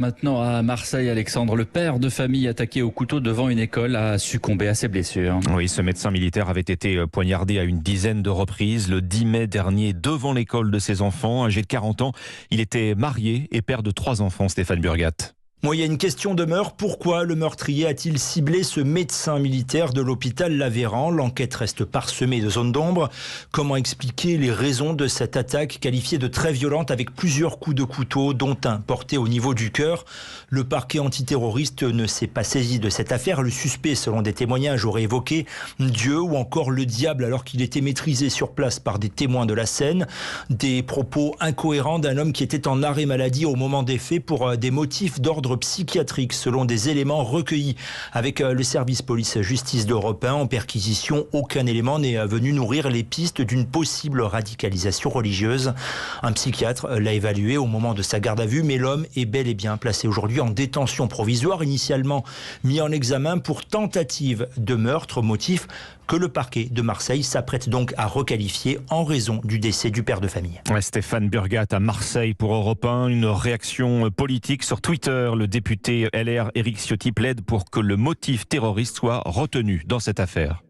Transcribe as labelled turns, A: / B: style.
A: Maintenant à Marseille, Alexandre, le père de famille attaqué au couteau devant une école a succombé à ses blessures.
B: Oui, ce médecin militaire avait été poignardé à une dizaine de reprises le 10 mai dernier devant l'école de ses enfants. Âgé de 40 ans, il était marié et père de 3 enfants, Stéphane Burgat.
C: Bon, il y a une question demeure. Pourquoi le meurtrier a-t-il ciblé ce médecin militaire de l'hôpital Lavéran? L'enquête reste parsemée de zones d'ombre. Comment expliquer les raisons de cette attaque qualifiée de très violente avec plusieurs coups de couteau, dont un porté au niveau du cœur? Le parquet antiterroriste ne s'est pas saisi de cette affaire. Le suspect, selon des témoignages, aurait évoqué Dieu ou encore le diable alors qu'il était maîtrisé sur place par des témoins de la scène. Des propos incohérents d'un homme qui était en arrêt maladie au moment des faits pour des motifs d'ordre psychiatrique, selon des éléments recueillis avec le service police-justice d'Europe 1. En perquisition, aucun élément n'est venu nourrir les pistes d'une possible radicalisation religieuse. Un psychiatre l'a évalué au moment de sa garde à vue, mais l'homme est bel et bien placé aujourd'hui en détention provisoire, initialement mis en examen pour tentative de meurtre, motif que le parquet de Marseille s'apprête donc à requalifier en raison du décès du père de famille.
B: Stéphane Burgat à Marseille pour Europe 1. Une réaction politique sur Twitter. Le député LR Éric Ciotti plaide pour que le motif terroriste soit retenu dans cette affaire.